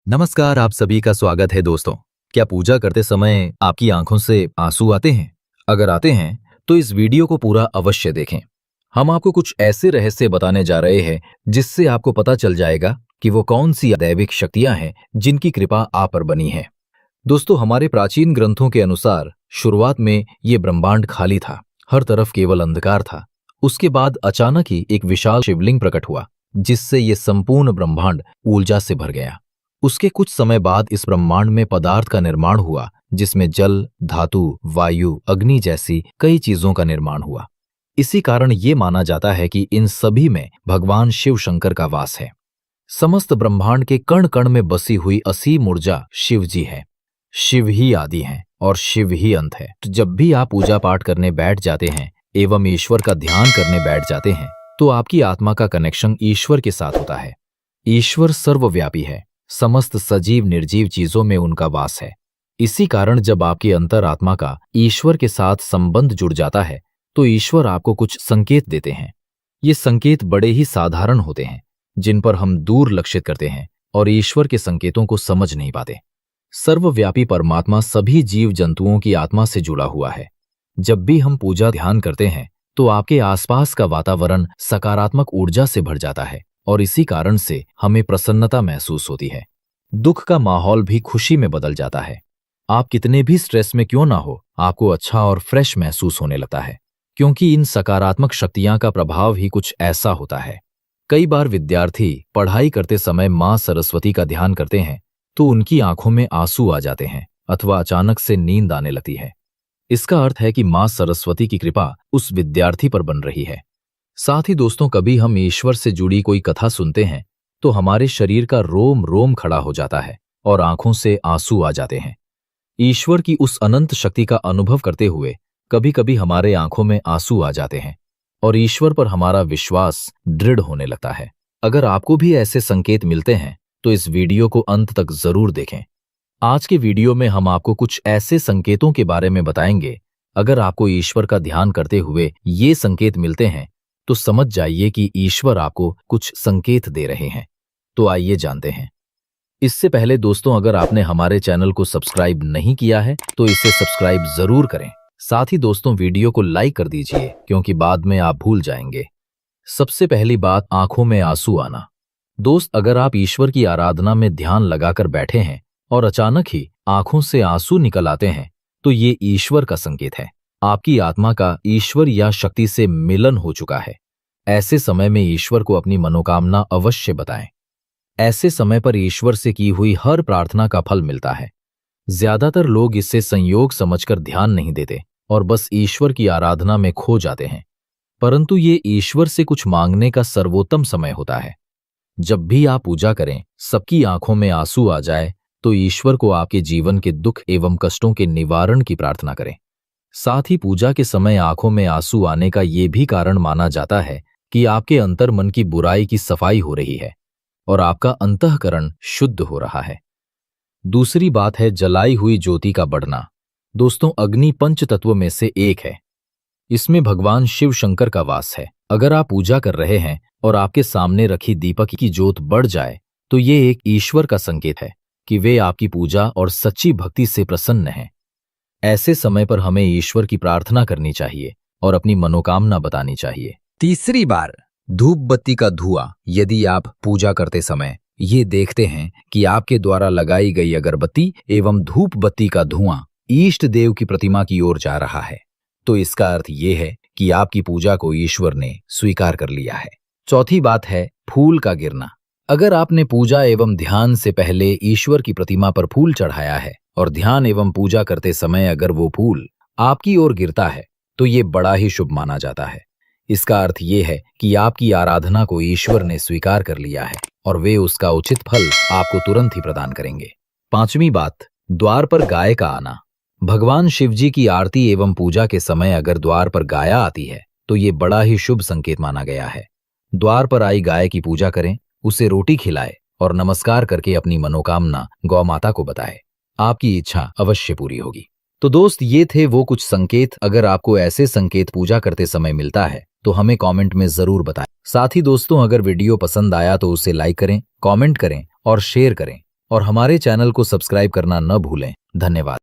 नमस्कार, आप सभी का स्वागत है दोस्तों। क्या पूजा करते समय आपकी आंखों से आंसू आते हैं? अगर आते हैं तो इस वीडियो को पूरा अवश्य देखें। हम आपको कुछ ऐसे रहस्य बताने जा रहे हैं जिससे आपको पता चल जाएगा कि वो कौन सी दैविक शक्तियां हैं जिनकी कृपा आप पर बनी है। दोस्तों, हमारे प्राचीन ग्रंथों के अनुसार शुरुआत में ये ब्रह्मांड खाली था, हर तरफ केवल अंधकार था। उसके बाद अचानक ही एक विशाल शिवलिंग प्रकट हुआ जिससे ये संपूर्ण ब्रह्मांड ऊर्जा से भर गया। उसके कुछ समय बाद इस ब्रह्मांड में पदार्थ का निर्माण हुआ जिसमें जल, धातु, वायु, अग्नि जैसी कई चीजों का निर्माण हुआ। इसी कारण ये माना जाता है कि इन सभी में भगवान शिव शंकर का वास है। समस्त ब्रह्मांड के कण कण में बसी हुई असीम ऊर्जा शिव जी है। शिव ही आदि हैं और शिव ही अंत है। तो जब भी आप पूजा पाठ करने बैठ जाते हैं एवं ईश्वर का ध्यान करने बैठ जाते हैं तो आपकी आत्मा का कनेक्शन ईश्वर के साथ होता है। ईश्वर सर्वव्यापी है, समस्त सजीव निर्जीव चीजों में उनका वास है। इसी कारण जब आपकी अंतरात्मा का ईश्वर के साथ संबंध जुड़ जाता है तो ईश्वर आपको कुछ संकेत देते हैं। ये संकेत बड़े ही साधारण होते हैं जिन पर हम दूर लक्षित करते हैं और ईश्वर के संकेतों को समझ नहीं पाते। सर्वव्यापी परमात्मा सभी जीव जंतुओं की आत्मा से जुड़ा हुआ है। जब भी हम पूजा ध्यान करते हैं तो आपके आसपास का वातावरण सकारात्मक ऊर्जा से भर जाता है और इसी कारण से हमें प्रसन्नता महसूस होती है। दुख का माहौल भी खुशी में बदल जाता है। आप कितने भी स्ट्रेस में क्यों ना हो, आपको अच्छा और फ्रेश महसूस होने लगता है, क्योंकि इन सकारात्मक शक्तियां का प्रभाव ही कुछ ऐसा होता है। कई बार विद्यार्थी पढ़ाई करते समय मां सरस्वती का ध्यान करते हैं तो उनकी आंखों में आंसू आ जाते हैं अथवा अचानक से नींद आने लगती है। इसका अर्थ है कि मां सरस्वती की कृपा उस विद्यार्थी पर बन रही है। साथ ही दोस्तों, कभी हम ईश्वर से जुड़ी कोई कथा सुनते हैं तो हमारे शरीर का रोम रोम खड़ा हो जाता है और आंखों से आंसू आ जाते हैं। ईश्वर की उस अनंत शक्ति का अनुभव करते हुए कभी कभी हमारे आंखों में आंसू आ जाते हैं और ईश्वर पर हमारा विश्वास दृढ़ होने लगता है। अगर आपको भी ऐसे संकेत मिलते हैं तो इस वीडियो को अंत तक जरूर देखें। आज के वीडियो में हम आपको कुछ ऐसे संकेतों के बारे में बताएंगे। अगर आपको ईश्वर का ध्यान करते हुए ये संकेत मिलते हैं तो समझ जाइए कि ईश्वर आपको कुछ संकेत दे रहे हैं। तो आइए जानते हैं। इससे पहले दोस्तों, अगर आपने हमारे चैनल को सब्सक्राइब नहीं किया है तो इसे सब्सक्राइब जरूर करें। साथ ही दोस्तों, वीडियो को लाइक कर दीजिए क्योंकि बाद में आप भूल जाएंगे। सबसे पहली बात, आंखों में आंसू आना। दोस्त, अगर आप ईश्वर की आराधना में ध्यान लगाकर बैठे हैं और अचानक ही आंखों से आंसू निकल आते हैं तो ये ईश्वर का संकेत है। आपकी आत्मा का ईश्वर या शक्ति से मिलन हो चुका है। ऐसे समय में ईश्वर को अपनी मनोकामना अवश्य बताएं। ऐसे समय पर ईश्वर से की हुई हर प्रार्थना का फल मिलता है। ज्यादातर लोग इससे संयोग समझकर ध्यान नहीं देते और बस ईश्वर की आराधना में खो जाते हैं, परंतु ये ईश्वर से कुछ मांगने का सर्वोत्तम समय होता है। जब भी आप पूजा करें, सबकी आंखों में आंसू आ जाए तो ईश्वर को आपके जीवन के दुख एवं कष्टों के निवारण की प्रार्थना करें। साथ ही पूजा के समय आंखों में आंसू आने का ये भी कारण माना जाता है कि आपके अंतर मन की बुराई की सफाई हो रही है और आपका अंतःकरण शुद्ध हो रहा है। दूसरी बात है जलाई हुई ज्योति का बढ़ना। दोस्तों, अग्नि पंच तत्व में से एक है। इसमें भगवान शिव शंकर का वास है। अगर आप पूजा कर रहे हैं और आपके सामने रखी दीपक की ज्योत बढ़ जाए तो ये एक ईश्वर का संकेत है कि वे आपकी पूजा और सच्ची भक्ति से प्रसन्न हैं। ऐसे समय पर हमें ईश्वर की प्रार्थना करनी चाहिए और अपनी मनोकामना बतानी चाहिए। तीसरी बार, धूप बत्ती का धुआं। यदि आप पूजा करते समय ये देखते हैं कि आपके द्वारा लगाई गई अगरबत्ती एवं धूप बत्ती का धुआं इष्ट देव की प्रतिमा की ओर जा रहा है तो इसका अर्थ ये है कि आपकी पूजा को ईश्वर ने स्वीकार कर लिया है। चौथी बात है फूल का गिरना। अगर आपने पूजा एवं ध्यान से पहले ईश्वर की प्रतिमा पर फूल चढ़ाया है और ध्यान एवं पूजा करते समय अगर वो फूल आपकी ओर गिरता है तो ये बड़ा ही शुभ माना जाता है। इसका अर्थ ये है कि आपकी आराधना को ईश्वर ने स्वीकार कर लिया है और वे उसका उचित फल आपको तुरंत ही प्रदान करेंगे। पांचवी बात, द्वार पर गाय का आना। भगवान शिव जी की आरती एवं पूजा के समय अगर द्वार पर गाय आती है तो ये बड़ा ही शुभ संकेत माना गया है। द्वार पर आई गाय की पूजा करें, उसे रोटी खिलाए और नमस्कार करके अपनी मनोकामना गौ माता को बताए। आपकी इच्छा अवश्य पूरी होगी। तो दोस्त, ये थे वो कुछ संकेत। अगर आपको ऐसे संकेत पूजा करते समय मिलता है तो हमें कमेंट में जरूर बताएं। साथ ही दोस्तों, अगर वीडियो पसंद आया तो उसे लाइक करें, कमेंट करें और शेयर करें और हमारे चैनल को सब्सक्राइब करना न भूलें। धन्यवाद।